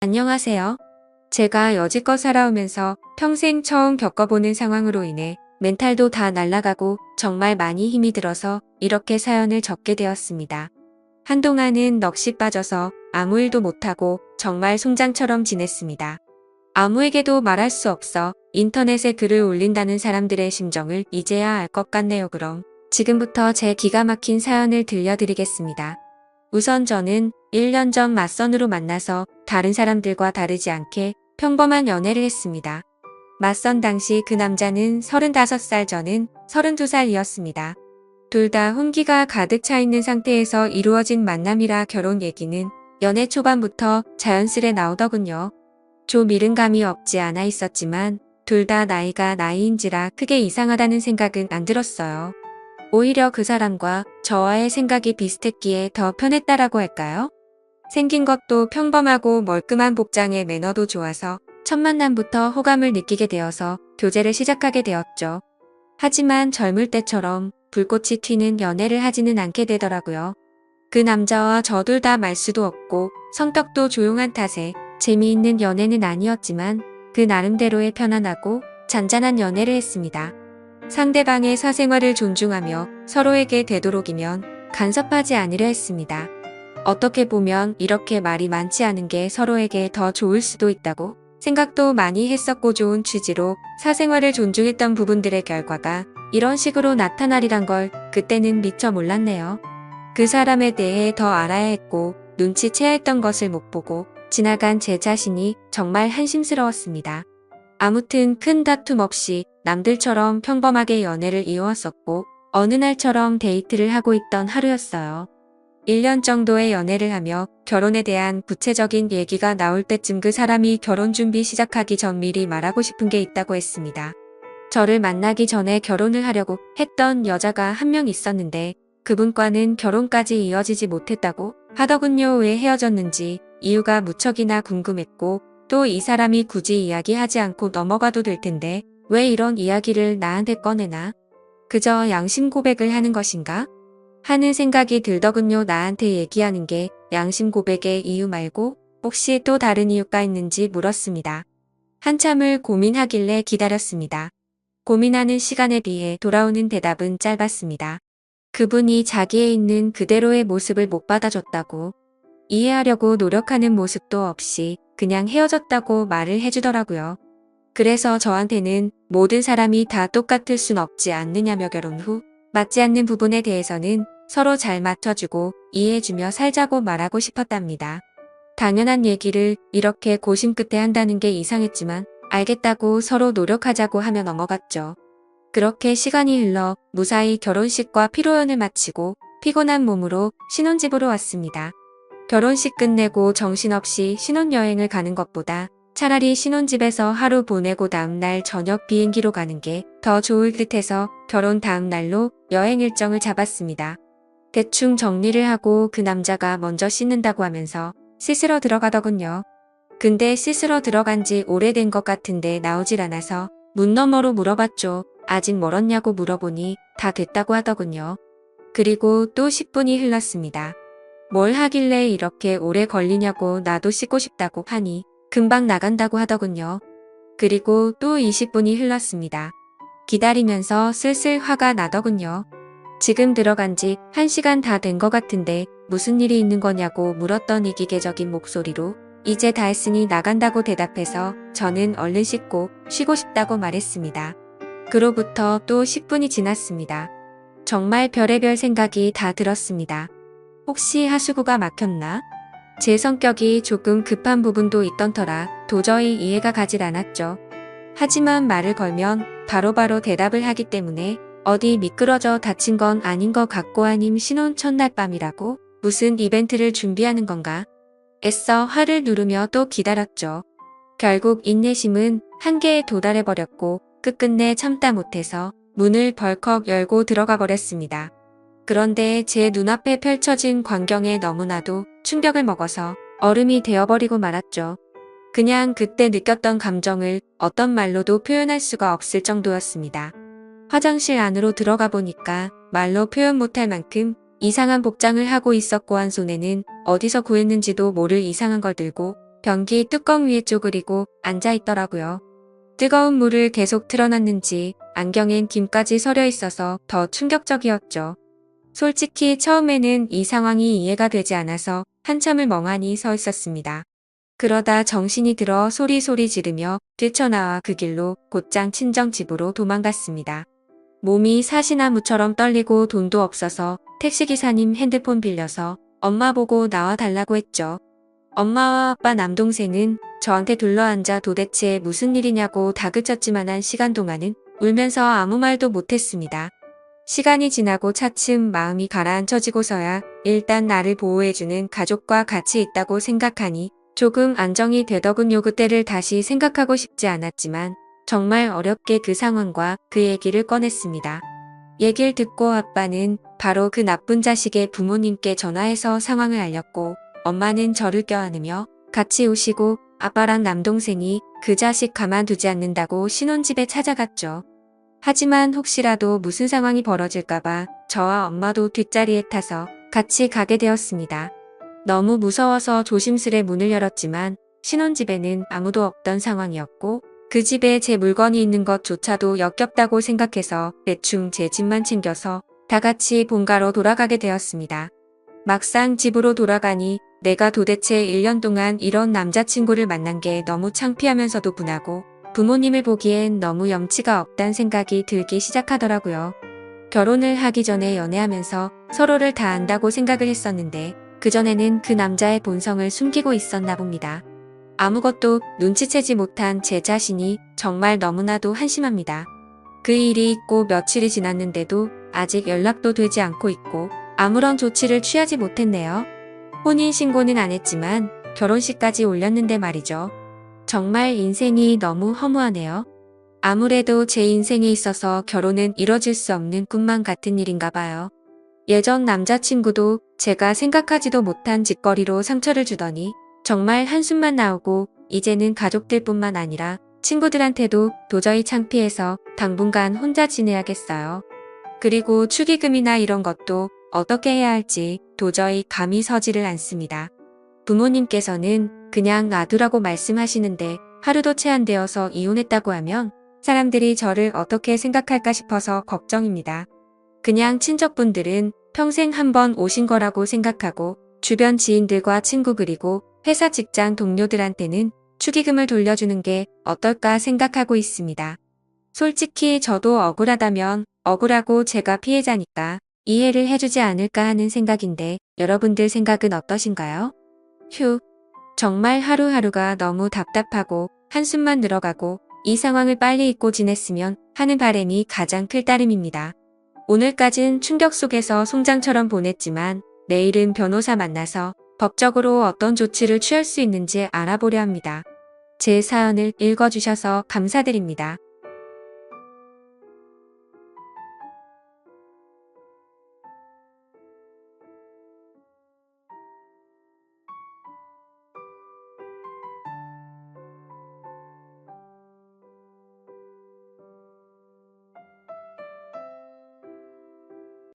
안녕하세요. 제가 여지껏 살아오면서 평생 처음 겪어보는 상황으로 인해 멘탈도 다 날아가고 정말 많이 힘이 들어서 이렇게 사연을 적게 되었습니다. 한동안은 넋이 빠져서 아무 일도 못하고 정말 송장처럼 지냈습니다. 아무에게도 말할 수 없어 인터넷에 글을 올린다는 사람들의 심정을 이제야 알 것 같네요. 그럼 지금부터 제 기가 막힌 사연을 들려드리겠습니다. 우선 저는 1년 전 맞선으로 만나서 다른 사람들과 다르지 않게 평범한 연애를 했습니다. 맞선 당시 그 남자는 35살, 저는 32살이었습니다. 둘 다 hun기가 가득 차 있는 상태에서 이루어진 만남이라 결혼 얘기는 연애 초반부터 자연스레 나오더군요. 좀 이른감이 없지 않아 있었지만 둘 다 나이가 나이인지라 크게 이상하다는 생각은 안 들었어요. 오히려 그 사람과 저와의 생각이 비슷했기에 더 편했다라고 할까요? 생긴 것도 평범하고 멀끔한 복장에 매너도 좋아서 첫 만남부터 호감을 느끼게 되어서 교제를 시작하게 되었죠. 하지만 젊을 때처럼 불꽃이 튀는 연애를 하지는 않게 되더라고요. 그 남자와 저 둘 다 말수도 없고 성격도 조용한 탓에 재미있는 연애는 아니었지만 그 나름대로의 편안하고 잔잔한 연애를 했습니다. 상대방의 사생활을 존중하며 서로에게 되도록이면 간섭하지 않으려 했습니다. 어떻게 보면 이렇게 말이 많지 않은 게 서로에게 더 좋을 수도 있다고 생각도 많이 했었고, 좋은 취지로 사생활을 존중했던 부분들의 결과가 이런 식으로 나타나리란 걸 그때는 미처 몰랐네요. 그 사람에 대해 더 알아야 했고 눈치채야 했던 것을 못 보고 지나간 제 자신이 정말 한심스러웠습니다. 아무튼 큰 다툼 없이 남들처럼 평범하게 연애를 이어왔었고 어느 날처럼 데이트를 하고 있던 하루였어요. 1년 정도의 연애를 하며 결혼에 대한 구체적인 얘기가 나올 때쯤 그 사람이 결혼 준비 시작하기 전 미리 말하고 싶은 게 있다고 했습니다. 저를 만나기 전에 결혼을 하려고 했던 여자가 한 명 있었는데 그분과는 결혼까지 이어지지 못했다고 하더군요. 왜 헤어졌는지 이유가 무척이나 궁금했고, 또 이 사람이 굳이 이야기하지 않고 넘어가도 될 텐데 왜 이런 이야기를 나한테 꺼내나? 그저 양심 고백을 하는 것인가? 하는 생각이 들더군요. 나한테 얘기하는 게 양심 고백의 이유 말고 혹시 또 다른 이유가 있는지 물었습니다. 한참을 고민하길래 기다렸습니다. 고민하는 시간에 비해 돌아오는 대답은 짧았습니다. 그분이 자기에 있는 그대로의 모습을 못 받아줬다고, 이해하려고 노력하는 모습도 없이 그냥 헤어졌다고 말을 해주더라고요. 그래서 저한테는 모든 사람이 다 똑같을 순 없지 않느냐며 결혼 후 맞지 않는 부분에 대해서는 서로 잘 맞춰주고 이해해주며 살자고 말하고 싶었답니다. 당연한 얘기를 이렇게 고심 끝에 한다는 게 이상했지만 알겠다고 서로 노력하자고 하며 넘어갔죠. 그렇게 시간이 흘러 무사히 결혼식과 피로연을 마치고 피곤한 몸으로 신혼집으로 왔습니다. 결혼식 끝내고 정신없이 신혼여행을 가는 것보다 차라리 신혼집에서 하루 보내고 다음날 저녁 비행기로 가는 게 더 좋을 듯해서 결혼 다음날로 여행 일정을 잡았습니다. 대충 정리를 하고 그 남자가 먼저 씻는다고 하면서 씻으러 들어가더군요. 근데 씻으러 들어간 지 오래된 것 같은데 나오질 않아서 문 너머로 물어봤죠. 아직 멀었냐고 물어보니 다 됐다고 하더군요. 그리고 또 10분이 흘렀습니다. 뭘 하길래 이렇게 오래 걸리냐고 나도 씻고 싶다고 하니 금방 나간다고 하더군요. 그리고 또 20분이 흘렀습니다. 기다리면서 슬슬 화가 나더군요. 지금 들어간 지 1시간 다 된 것 같은데 무슨 일이 있는 거냐고 물었더니 기계적인 목소리로 이제 다 했으니 나간다고 대답해서 저는 얼른 씻고 쉬고 싶다고 말했습니다. 그로부터 또 10분이 지났습니다. 정말 별의별 생각이 다 들었습니다. 혹시 하수구가 막혔나? 제 성격이 조금 급한 부분도 있던 터라 도저히 이해가 가질 않았죠. 하지만 말을 걸면 바로바로 대답을 하기 때문에 어디 미끄러져 다친 건 아닌 것 같고, 아님 신혼 첫날 밤이라고 무슨 이벤트를 준비하는 건가? 애써 화를 누르며 또 기다렸죠. 결국 인내심은 한계에 도달해버렸고 끝끝내 참다 못해서 문을 벌컥 열고 들어가 버렸습니다. 그런데 제 눈앞에 펼쳐진 광경에 너무나도 충격을 먹어서 얼음이 되어버리고 말았죠. 그냥 그때 느꼈던 감정을 어떤 말로도 표현할 수가 없을 정도였습니다. 화장실 안으로 들어가 보니까 말로 표현 못할 만큼 이상한 복장을 하고 있었고, 한 손에는 어디서 구했는지도 모를 이상한 걸 들고 변기 뚜껑 위에 쪼그리고 앉아 있더라고요. 뜨거운 물을 계속 틀어놨는지 안경엔 김까지 서려 있어서 더 충격적이었죠. 솔직히 처음에는 이 상황이 이해가 되지 않아서 한참을 멍하니 서 있었습니다. 그러다 정신이 들어 소리소리 지르며 뛰쳐나와 그 길로 곧장 친정집으로 도망갔습니다. 몸이 사시나무처럼 떨리고 돈도 없어서 택시기사님 핸드폰 빌려서 엄마 보고 나와 달라고 했죠. 엄마와 아빠 남동생은 저한테 둘러앉아 도대체 무슨 일이냐고 다그쳤지만한 시간 동안은 울면서 아무 말도 못했습니다. 시간이 지나고 차츰 마음이 가라앉혀지고서야 일단 나를 보호해주는 가족과 같이 있다고 생각하니 조금 안정이 되더군요. 그때를 다시 생각하고 싶지 않았지만 정말 어렵게 그 상황과 그 얘기를 꺼냈습니다. 얘기를 듣고 아빠는 바로 그 나쁜 자식의 부모님께 전화해서 상황을 알렸고 엄마는 저를 껴안으며 같이 우시고 아빠랑 남동생이 그 자식 가만두지 않는다고 신혼집에 찾아갔죠. 하지만 혹시라도 무슨 상황이 벌어질까봐 저와 엄마도 뒷자리에 타서 같이 가게 되었습니다. 너무 무서워서 조심스레 문을 열었지만 신혼집에는 아무도 없던 상황이었고 그 집에 제 물건이 있는 것조차도 역겹다고 생각해서 대충 제 집만 챙겨서 다 같이 본가로 돌아가게 되었습니다. 막상 집으로 돌아가니 내가 도대체 1년 동안 이런 남자친구를 만난 게 너무 창피하면서도 분하고 부모님을 보기엔 너무 염치가 없단 생각이 들기 시작하더라고요. 결혼을 하기 전에 연애하면서 서로를 다 안다고 생각을 했었는데 그전에는 그 남자의 본성을 숨기고 있었나 봅니다. 아무것도 눈치채지 못한 제 자신이 정말 너무나도 한심합니다. 그 일이 있고 며칠이 지났는데도 아직 연락도 되지 않고 있고 아무런 조치를 취하지 못했네요. 혼인신고는 안 했지만 결혼식까지 올렸는데 말이죠. 정말 인생이 너무 허무하네요. 아무래도 제 인생에 있어서 결혼은 이뤄질 수 없는 꿈만 같은 일인가 봐요. 예전 남자친구도 제가 생각하지도 못한 짓거리로 상처를 주더니 정말 한숨만 나오고 이제는 가족들뿐만 아니라 친구들한테도 도저히 창피해서 당분간 혼자 지내야겠어요. 그리고 축의금이나 이런 것도 어떻게 해야 할지 도저히 감이 서지를 않습니다. 부모님께서는 그냥 놔두라고 말씀하시는데 하루도 채 안 되어서 이혼했다고 하면 사람들이 저를 어떻게 생각할까 싶어서 걱정입니다. 그냥 친척분들은 평생 한 번 오신 거라고 생각하고 주변 지인들과 친구 그리고 회사 직장 동료들한테는 축의금을 돌려주는 게 어떨까 생각하고 있습니다. 솔직히 저도 억울하다면 억울하고 제가 피해자니까 이해를 해주지 않을까 하는 생각인데 여러분들 생각은 어떠신가요? 휴, 정말 하루하루가 너무 답답하고 한숨만 늘어가고 이 상황을 빨리 잊고 지냈으면 하는 바람이 가장 클 따름입니다. 오늘까진 충격 속에서 송장처럼 보냈지만 내일은 변호사 만나서 법적으로 어떤 조치를 취할 수 있는지 알아보려 합니다. 제 사연을 읽어주셔서 감사드립니다.